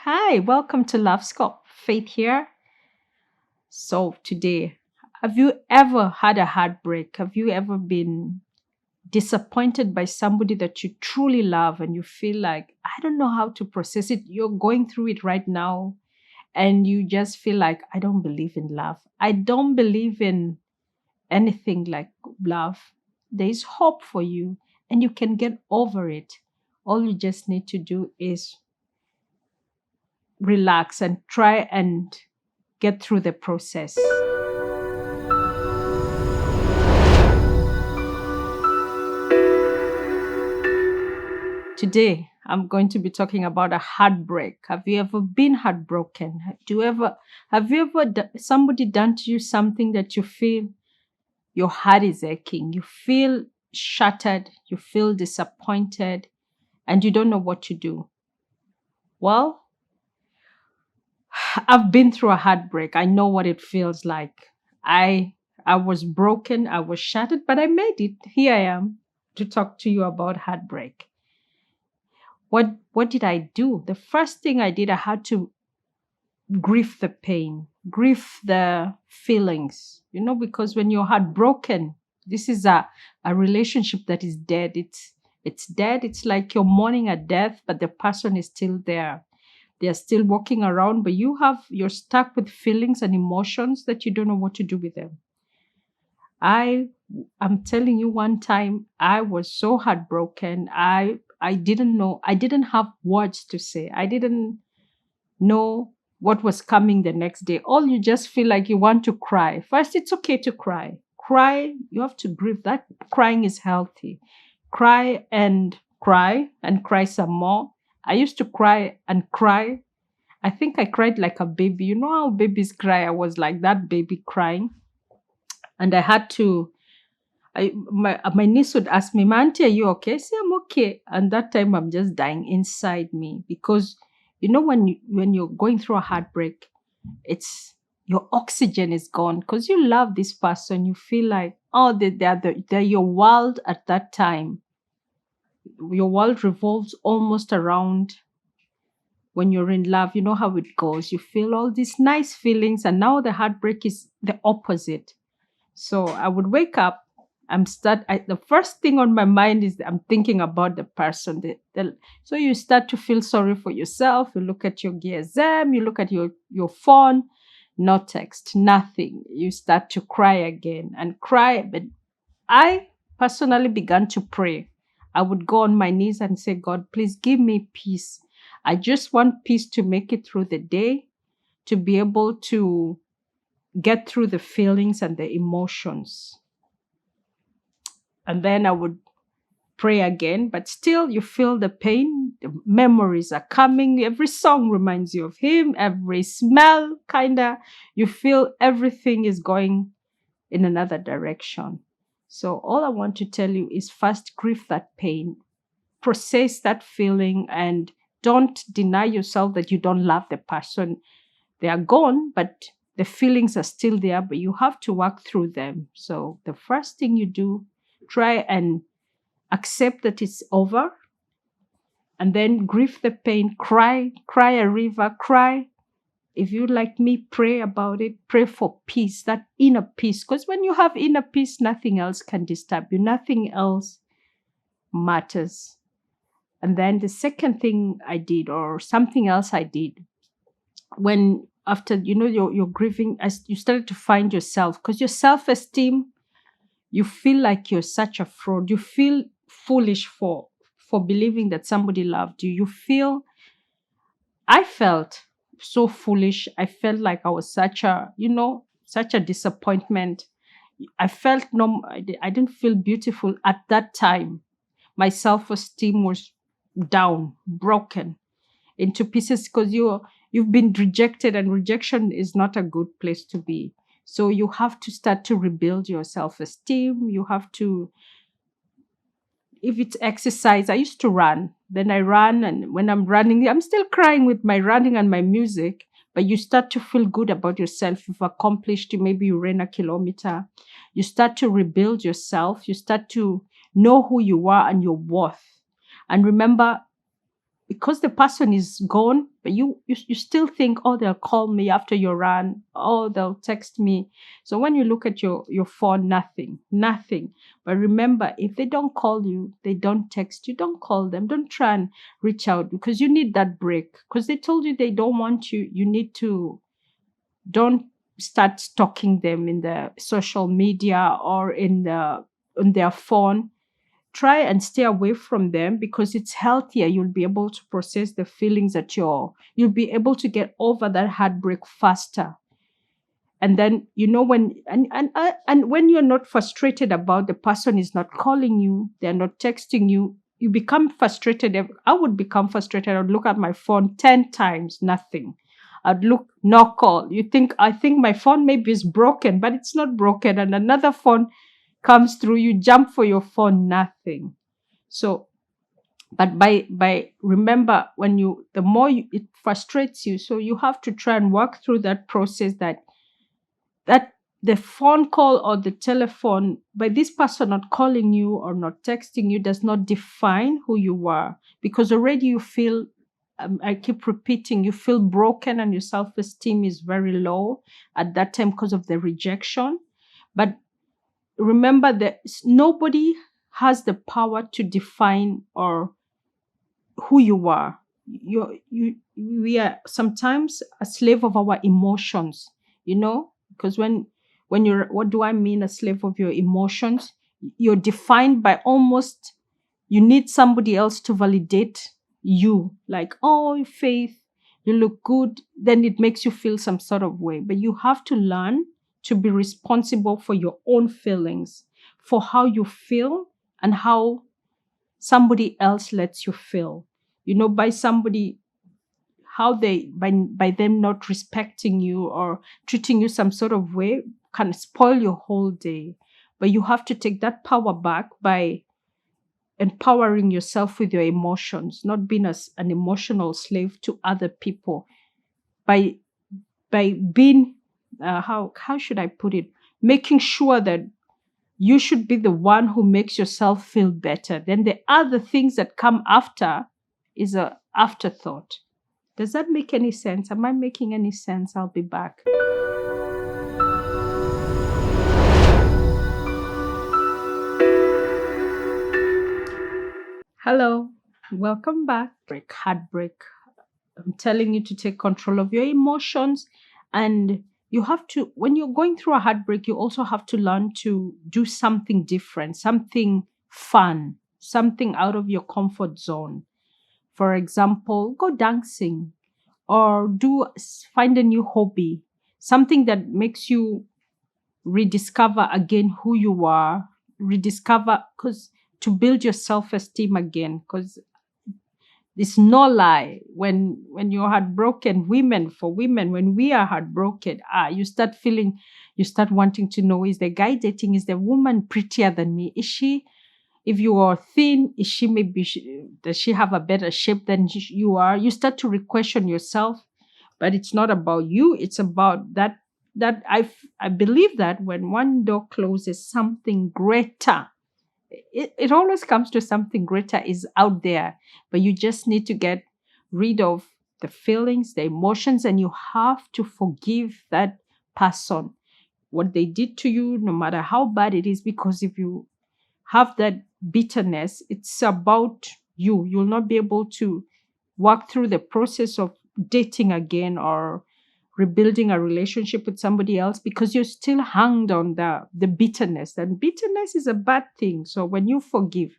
Hi, welcome to Love Scope. Faith here. So, today, have you ever had a heartbreak? Have you ever been disappointed by somebody that you truly love and you feel like, I don't know how to process it? You're going through it right now and you just feel like, I don't believe in love. I don't believe in anything like love. There is hope for you and you can get over it. All you just need to do is relax and try and get through the process. Today, I'm going to be talking about a heartbreak. Have you ever been heartbroken? Have you ever somebody done to you something that you feel your heart is aching? You feel shattered, you feel disappointed, and you don't know what to do. Well, I've been through a heartbreak. I know what it feels like. I was broken, I was shattered, but I made it. Here I am to talk to you about heartbreak. What did I do? The first thing I did, I had to grieve the pain, grieve the feelings, because when you're heartbroken, this is a relationship that is dead. It's dead. It's like you're mourning a death, but the person is still there. They're still walking around, but you're stuck with feelings and emotions that you don't know what to do with them. I'm telling you, one time I was so heartbroken. I didn't know, I didn't have words to say. I didn't know what was coming the next day. All you just feel like you want to cry. First, it's okay to cry. Cry, you have to grieve. That crying is healthy. Cry and cry some more. I used to cry and cry. I think I cried like a baby. You know how babies cry? I was like that baby crying. And I had to, my niece would ask me, "My auntie, are you okay?" I say, "I'm okay." And that time I'm just dying inside me because when you're going through a heartbreak, it's your oxygen is gone because you love this person. You feel like, oh, they're your world at that time. Your world revolves almost around when you're in love. You know how it goes. You feel all these nice feelings, and now the heartbreak is the opposite. So I would wake up. The first thing on my mind is I'm thinking about the person. So you start to feel sorry for yourself. You look at your GSM, you look at your phone, no text, nothing. You start to cry again and cry. But I personally began to pray. I would go on my knees and say, God, please give me peace. I just want peace to make it through the day, to be able to get through the feelings and the emotions. And then I would pray again, but still you feel the pain. The memories are coming. Every song reminds you of him. Every smell, you feel everything is going in another direction. So all I want to tell you is first grieve that pain, process that feeling, and don't deny yourself that you don't love the person. They are gone, but the feelings are still there, but you have to work through them. So the first thing you do, try and accept that it's over, and then grieve the pain, cry a river, cry. If you like me, pray about it, pray for peace, that inner peace. Because when you have inner peace, nothing else can disturb you, nothing else matters. And then the second thing I did, or something else I did, when after you're grieving, as you started to find yourself, because your self-esteem, you feel like you're such a fraud. You feel foolish for believing that somebody loved you. I felt so foolish. I felt like I was such a disappointment. I felt I didn't feel beautiful at that time. My self-esteem was down, broken into pieces because you've been rejected, and rejection is not a good place to be. So you have to start to rebuild your self-esteem. You have to, if it's exercise, I used to run. Then I run, and when I'm running, I'm still crying with my running and my music. But you start to feel good about yourself. You've accomplished, maybe you ran a kilometer. You start to rebuild yourself. You start to know who you are and your worth. And remember, because the person is gone, but you still think, oh, they'll call me after you run, oh, they'll text me. So when you look at your phone, nothing. But remember, if they don't call you, they don't text you, don't call them, don't try and reach out, because you need that break, because they told you they don't want you. You need to, don't start stalking them in the social media or on their phone. Try and stay away from them, because it's healthier. You'll be able to process the feelings that you'll be able to get over that heartbreak faster. And then, and when you're not frustrated about the person is not calling you, they're not texting you, you become frustrated. I would become frustrated. I would look at my phone 10 times, nothing. I'd look, no call. I think my phone maybe is broken, but it's not broken. And another phone comes through, you jump for your phone, nothing. So, but by remember, the more it frustrates you, so you have to try and work through that process, that the phone call or the telephone by this person not calling you or not texting you does not define who you are, because already you feel, I keep repeating, you feel broken and your self-esteem is very low at that time because of the rejection. But remember that nobody has the power to define or who you are. We are sometimes a slave of our emotions, because when you're, what do I mean, a slave of your emotions? You're defined by almost, you need somebody else to validate you, like, oh, Faith, you look good, then it makes you feel some sort of way. But you have to learn to be responsible for your own feelings, for how you feel and how somebody else lets you feel. By somebody, how they, by them not respecting you or treating you some sort of way, can spoil your whole day. But you have to take that power back by empowering yourself with your emotions, not being an emotional slave to other people. By being, how should I put it, making sure that you should be the one who makes yourself feel better. Then the other things that come after is a afterthought. Does that make any sense? Am I making any sense? I'll be back. Hello, welcome back. Heartbreak. I'm telling you to take control of your emotions. And you have to, when you're going through a heartbreak, you also have to learn to do something different, something fun, something out of your comfort zone. For example, go dancing or find a new hobby, something that makes you rediscover again who you are, rediscover, because to build your self-esteem again, because it's no lie. When you're heartbroken, for women, when we are heartbroken, you start wanting to know, is the guy dating, is the woman prettier than me? Is she, if you are thin, is she does she have a better shape than you are? You start to question yourself, but it's not about you. It's about that I believe that when one door closes, something greater, it always comes to something greater is out there, but you just need to get rid of the feelings, the emotions, and you have to forgive that person, what they did to you, no matter how bad it is, because if you have that bitterness, it's about you. You'll not be able to walk through the process of dating again or rebuilding a relationship with somebody else, because you're still hung on the bitterness. And bitterness is a bad thing. So when you forgive,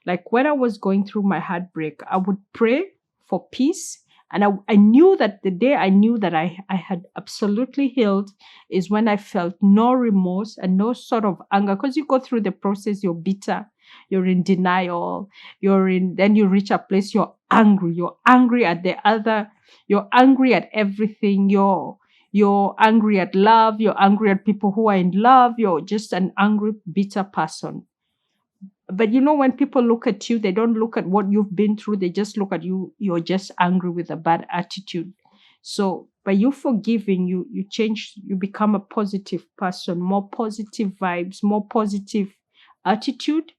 like when I was going through my heartbreak, I would pray for peace. And I knew that the day I knew that I had absolutely healed is when I felt no remorse and no sort of anger. Because you go through the process, you're bitter, you're in denial, then you reach a place you're angry at the other, you're angry at everything, you're angry at love, you're angry at people who are in love, you're just an angry, bitter person. But when people look at you, they don't look at what you've been through. They just look at you. You're just angry with a bad attitude. So by you forgiving, you change, you become a positive person, more positive vibes, more positive attitude,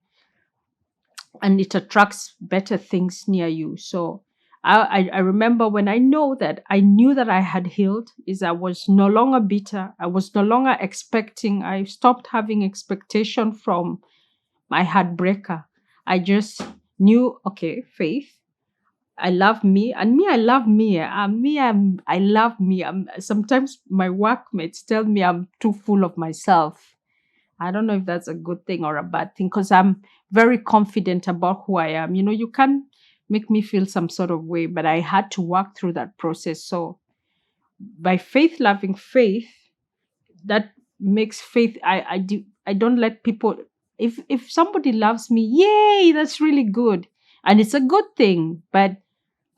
and it attracts better things near you. So I remember when I knew that I had healed, is I was no longer bitter. I was no longer expecting. I stopped having expectation from my heartbreaker. I just knew, okay, Faith, I love me, and me, I love me. I love me. Sometimes my workmates tell me I'm too full of myself. I don't know if that's a good thing or a bad thing, because I'm very confident about who I am. You can make me feel some sort of way, but I had to work through that process. So by faith, loving faith, that makes faith. I don't let people. If somebody loves me, yay, that's really good, and it's a good thing. But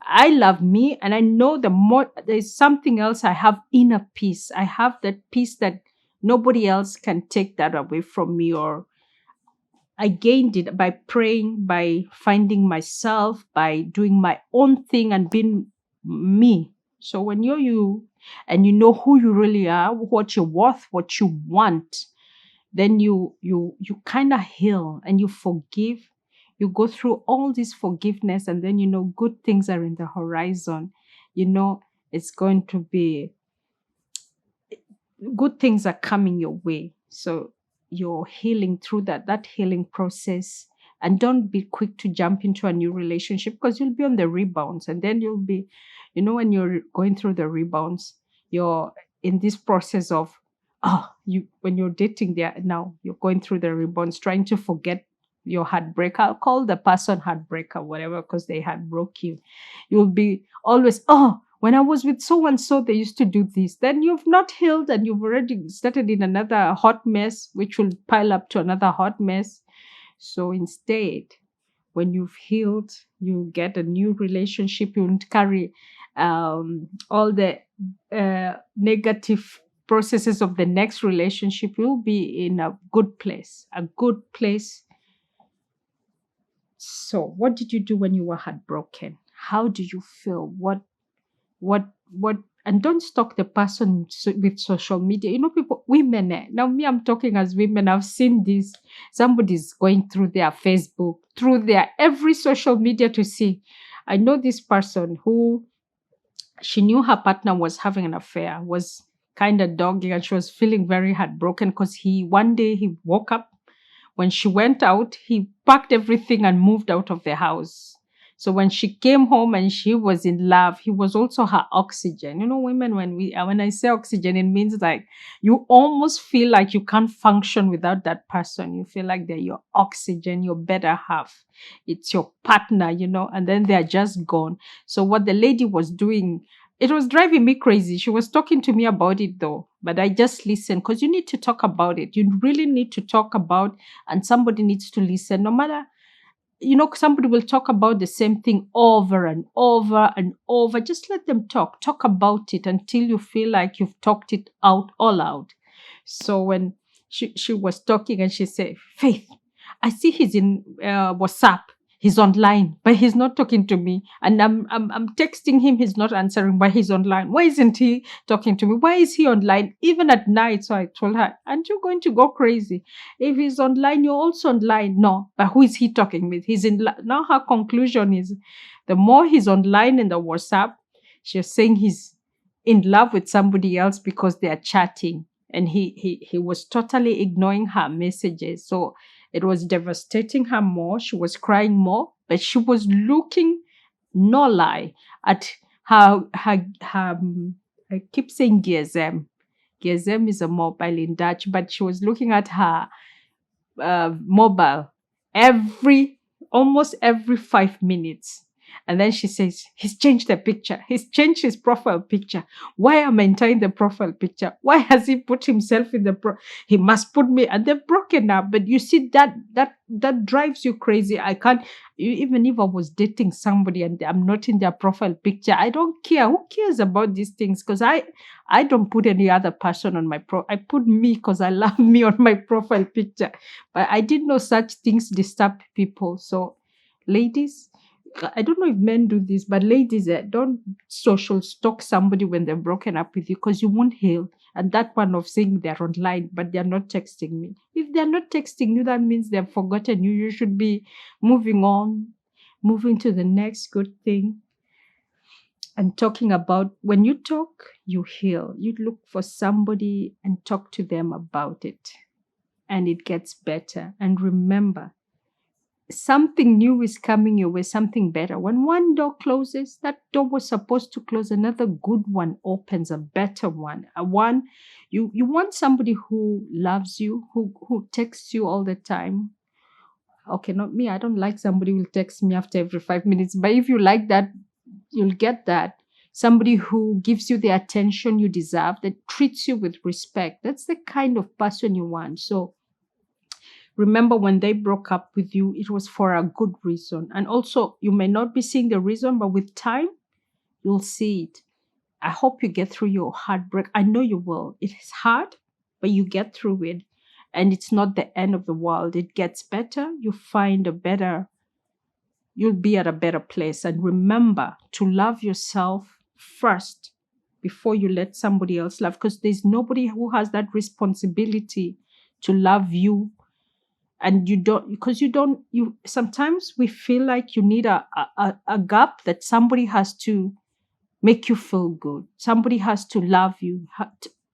I love me, and I know the more there's something else. I have inner peace. I have that peace that nobody else can take that away from me, or I gained it by praying, by finding myself, by doing my own thing and being me. So when you're you and you know who you really are, what you're worth, what you want, then you kind of heal and you forgive. You go through all this forgiveness, and then good things are in the horizon. It's going to be good, things are coming your way. So you're healing through that healing process. And don't be quick to jump into a new relationship, because you'll be on the rebounds, and then you'll be, when you're going through the rebounds, you're in this process of, you when you're dating there now, you're going through the rebounds, trying to forget your heartbreak. I'll call the person heartbreaker, whatever, because they had broke you. You'll be always, when I was with so and so, they used to do this. Then you've not healed, and you've already started in another hot mess, which will pile up to another hot mess. So instead, when you've healed, you get a new relationship. You won't carry all the negative processes of the next relationship. You'll be in a good place, a good place. So, what did you do when you were heartbroken? How do you feel? What and don't stalk the person with social media. People, women, now me, I'm talking as women. I've seen this. Somebody's going through their Facebook, through their every social media to see. I know this person who, she knew her partner was having an affair, was kind of dogging, and she was feeling very heartbroken because one day he woke up. When she went out, he packed everything and moved out of the house. So when she came home and she was in love, he was also her oxygen. Women, when I say oxygen, it means like you almost feel like you can't function without that person. You feel like they're your oxygen, your better half. It's your partner, and then they're just gone. So what the lady was doing, it was driving me crazy. She was talking to me about it though, but I just listened, because you need to talk about it. You really need to talk about, and somebody needs to listen. No matter, somebody will talk about the same thing over and over and over. Just let them talk. Talk about it until you feel like you've talked it out, all out. So when she was talking, and she said, Faith, I see he's in WhatsApp. He's online, but he's not talking to me. And I'm texting him. He's not answering, but he's online. Why isn't he talking to me? Why is he online even at night? So I told her, aren't you going to go crazy? If he's online, you're also online. No, but who is he talking with? He's in. Now her conclusion is, the more he's online in the WhatsApp, she's saying he's in love with somebody else because they are chatting, and he was totally ignoring her messages. So it was devastating her more. She was crying more, but she was looking, no lie, at her. I keep saying GSM. GSM is a mobile in Dutch, but she was looking at her mobile almost every 5 minutes. And then she says, he's changed the picture. He's changed his profile picture. Why am I entering the profile picture? Why has he put himself in he must put me, and they've broken up. But you see, that drives you crazy. I can't, even if I was dating somebody and I'm not in their profile picture, I don't care. Who cares about these things? Because I don't put any other person on my I put me because I love me on my profile picture. But I didn't know such things disturb people. So ladies, I don't know if men do this, but ladies, don't social stalk somebody when they're broken up with you, because you won't heal. And that one of saying they're online, but they're not texting me. If they're not texting you, that means they've forgotten you. You should be moving on, moving to the next good thing. and talking about when you talk, you heal. You look for somebody and talk to them about it, and it gets better. And remember, something new is coming your way, something better. When one door closes, that door was supposed to close, another good one opens, a better one. A one you want somebody who loves you, who texts you all the time. Okay, not me. I don't like somebody who will text me after every 5 minutes. But if you like that, you'll get that. Somebody who gives you the attention you deserve, that treats you with respect. That's the kind of person you want. So remember, when they broke up with you, it was for a good reason. And also, you may not be seeing the reason, but with time, you'll see it. I hope you get through your heartbreak. I know you will. It is hard, but you get through it. And it's not the end of the world. It gets better. You find a better, you'll be at a better place. And remember to love yourself first before you let somebody else love, because there's nobody who has that responsibility to love you. And you don't, because you sometimes we feel like you need a gap, that somebody has to make you feel good, somebody has to love you.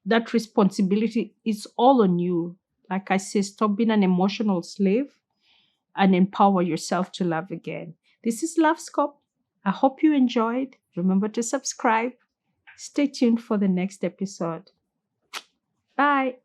That responsibility is all on you. Like I say, stop being an emotional slave and empower yourself to love again. This is Love Scope. I hope you enjoyed. Remember to subscribe. Stay tuned for the next episode. Bye.